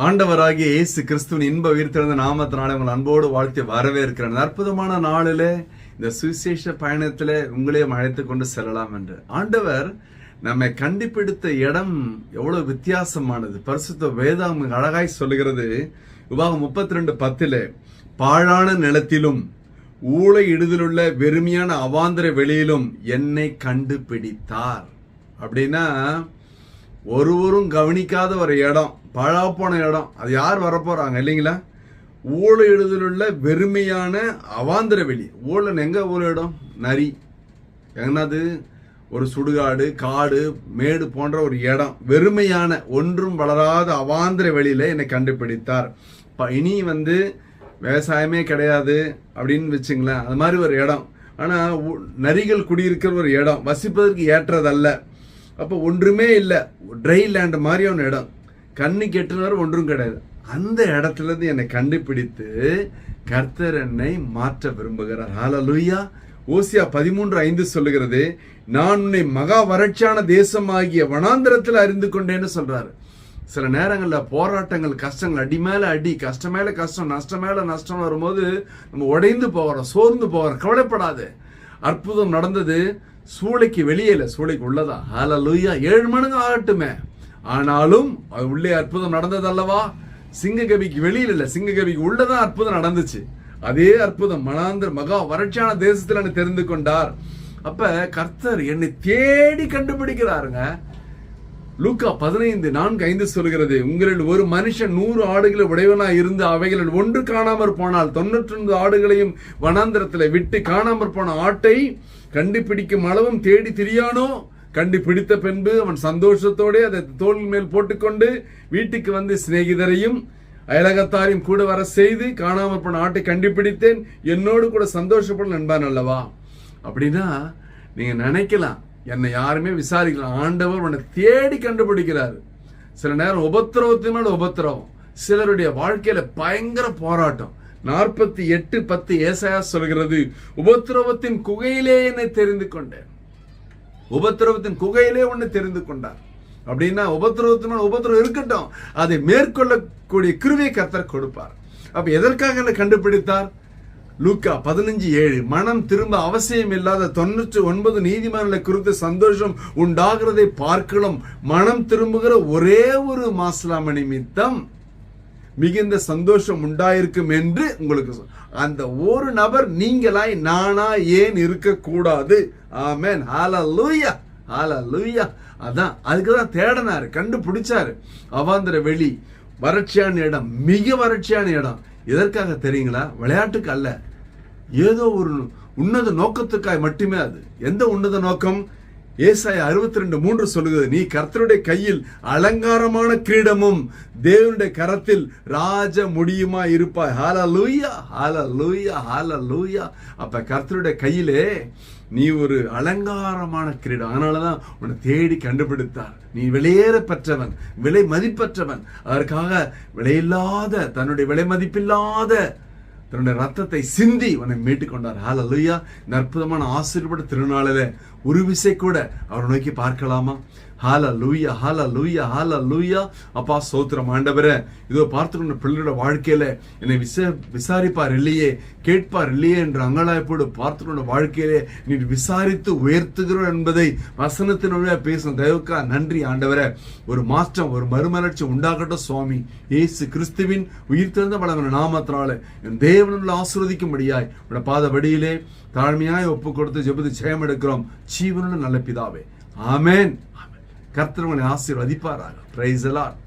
ஆண்டவராகிய இயேசு கிறிஸ்துவின் இன்ப உயிர்த்தெழுந்த நாமத்தினாலே உங்கள் அன்போடு வாழ்த்தி வரவேற்கிறேன். அற்புதமான நாளிலே இந்த சுவிசேஷ பயணத்திலே உங்களையும் அழைத்து கொண்டு செல்லலாம் என்று ஆண்டவர் நம்மை கண்டுபிடித்த இடம் எவ்வளவு வித்தியாசமானது. பரிசுத்த வேதாகம் அழகாய் சொல்லுகிறது. உபாகம் 32:10 பாழான நிலத்திலும் ஊழை இடுதலுள்ள வெறுமையான அவாந்திர வெளியிலும் என்னை கண்டுபிடித்தார். அப்படின்னா ஒருவரும் கவனிக்காத ஒரு இடம், பாழா போன இடம், அது யார் வரப்போறாங்க இல்லைங்களா? ஊழையிடுதலுள்ள வெறுமையான அவாந்திர வெளி. ஊழல் எங்க ஊழிடம்? நரி, என்னது ஒரு சுடுகாடு, காடு, மேடு போன்ற ஒரு இடம், வெறுமையான ஒன்றும் வளராத அவாந்திர வெளியில என்னை கண்டுபிடித்தார். இனி விவசாயமே கிடையாது அப்படின்னு வச்சுங்களேன், அது மாதிரி ஒரு இடம். ஆனா நரிகள் குடியிருக்கிற ஒரு இடம், வசிப்பதற்கு ஏற்றதல்ல. அப்போ ஒன்றுமே இல்லை, ட்ரை லேண்ட் மாதிரியான இடம், கண்ணுக்கு எட்டுனவர் ஒன்றும் கிடையாது. அந்த இடத்துல இருந்து என்னை கண்டுபிடித்து கர்த்தர் என்னை மாற்ற விரும்புகிறார். ஹல்லேலூயா. ஓசியா 13:5 சொல்லுகிறது, நான் உன்னை மகா வறட்சியான தேசமாகிய வனாந்திரத்தில் அறிந்து கொண்டேன்னு சொல்றாரு. சில நேரங்களில் போராட்டங்கள், கஷ்டங்கள், அடி மேல அடி, கஷ்டம் மேல கஷ்டம், நஷ்டம் மேல நஷ்டம் வரும்போது நம்ம உடைந்து போகிறோம், சோர்ந்து போகிறோம். கவலைப்படாது, அற்புதம் நடந்தது. சூளைக்கு வெளியே இல்லை, சூளைக்கு உள்ளதா. ஹல்லேலூயா. 7 மடங்கு ஆகட்டுமே, ஆனாலும் அது உள்ளே அற்புதம் நடந்தது அல்லவா? சிங்ககவிக்கு வெளியில் இல்லை, சிங்ககவிக்கு உள்ளதான் அற்புதம் நடந்துச்சு. அதே அற்புதம் மகா வறட்சியான தேசத்தில் என்னை தெரிந்து கொண்டார். அப்ப கர்த்தர் என்னை தேடி கண்டுபிடிக்கிறாருங்க. லூக்கா 15:4-5 சொல்கிறது, உங்களில் ஒரு மனுஷன் 100 ஆடுகளை உடையவனா இருந்து அவைகளில் ஒன்று காணாமற் போனால் 99 ஆடுகளையும் வனாந்திரத்தில் விட்டு காணாமற் போன ஆட்டை கண்டுபிடிக்கும் அளவும் தேடி திரியானோ? கண்டுபிடித்த பின்பு அவன் சந்தோஷத்தோட அதை தோளின் மேல் போட்டுக்கொண்டு வீட்டுக்கு வந்து சிநேகிதரையும் அயலகத்தாரையும் கூட வர செய்து, காணாமற் போன ஆட்டை கண்டுபிடித்தேன், என்னோடு கூட சந்தோஷப்பட நண்பான் அல்லவா? அப்படின்னா நீங்க நினைக்கலாம், என்னை யாருமே விசாரிக்கலாம், ஆண்டவர் உன்னை தேடி கண்டுபிடிக்கிறாரு. சில நேரம் உபத்திரவத்தின் மேல உபத்திரவம், சிலருடைய வாழ்க்கையில பயங்கர போராட்டம். 48:10 ஏசாயா சொல்கிறது, உபத்திரவத்தின் குகையிலே என்னை தெரிந்து கொண்டேன். உபத்திரவத்தின் குகையிலே உன்னை தெரிந்து கொண்டார். அப்படின்னா உபத்திரவத்தின் மேல உபத்திரவம் இருக்கட்டும், அதை மேற்கொள்ளக்கூடிய கிருபையை கர்த்தர் கொடுப்பார். அப்ப எதற்காக என்னை கண்டுபிடித்தார்? லூக்கா 15:7 மனம் திரும்ப அவசியம் இல்லாத 99 நீதிமான்களை குறித்து சந்தோஷம் உண்டாகிறதை பார்க்கலாம், மனம் திரும்புகிற ஒரே ஒரு மாஸ்லாம நிமித்தம் மிகுந்த சந்தோஷம் உண்டாயிருக்கும் என்று உங்களுக்கு அந்த ஒரு நபர் நீங்களாய் நானா ஏன் இருக்கக்கூடாது? ஆமென். ஹல்லேலூயா, ஹல்லேலூயா. அதான் அதுக்குதான் தேடனாரு, கண்டுபிடிச்சாரு. அவாந்திர வெளி, வறட்சியான இடம், மிக வறட்சியான இடம். எதற்காக தெரியுங்களா? விளையாட்டுக்கு அல்ல, ஏதோ ஒரு உன்னத நோக்கத்துக்காக மட்டுமே. அது எந்த உன்னத நோக்கம்? ஏசாயா 62:3 சொல்லுகிறது, நீ கர்த்தருடைய கையில் அலங்காரமான கிரீடமும் தேவனுடைய கரத்தில் ராஜ முடியுமா இருப்பாய். ஹல்லேலூயா, ஹல்லேலூயா, ஹல்லேலூயா. அப்ப கர்த்தருடைய கையிலே நீ ஒரு அலங்காரமான கிரீடம். அதனாலதான் உன்னை தேடி கண்டுபிடித்தார். நீ விலையேற பெற்றவன், விலை மதிப்பற்றவன். அதற்காக விலையில்லாத, தன்னுடைய விலை மதிப்பில்லாத தன்னுடைய ரத்தத்தை சிந்தி உன்னை மீட்டுக் கொண்டார். ஹல்லேலூயா. இந்த அற்புதமான ஆசீர்வாத திருநாளில ஒரு விசை கூட அவரை நோக்கி பார்க்கலாமா? ஹல்லேலூயா, ஹல்லேலூயா, ஹல்லேலூயா. அப்பா ஸ்தோத்திரம் ஆண்டவரே. இதோ பார்த்துக்கொண்ட பிள்ளையோட வாழ்க்கையில என்னை விசாரிப்பார் இல்லையே, கேட்பார் இல்லையே என்ற அங்கலாய்ப்போடு பார்த்துக்கொண்ட வாழ்க்கையிலே நீ விசாரித்து உயர்த்துகிறோம் என்பதை வசனத்தின் வழியாக பேசும் தயவுக்கா நன்றி ஆண்டவரே. ஒரு மாற்றம், ஒரு மறுமலர்ச்சி உண்டாகட்டும் சுவாமி. இயேசு கிறிஸ்துவின் உயிர்த்தெழுந்த வளவன நாமத்தினாலே என் தேவனுள்ள ஆசீர்வதிக்கும்படியாய் உடைய பாதபடியிலே தாழ்மையாய் ஒப்பு கொடுத்து ஜெபித்து ஜெயம் எடுக்கிறோம் ஜீவனுள்ள நல்ல பிதாவே. ஆமென். கர்த்தர் உங்களை ஆசீர்வதிப்பாராக. Praise the Lord.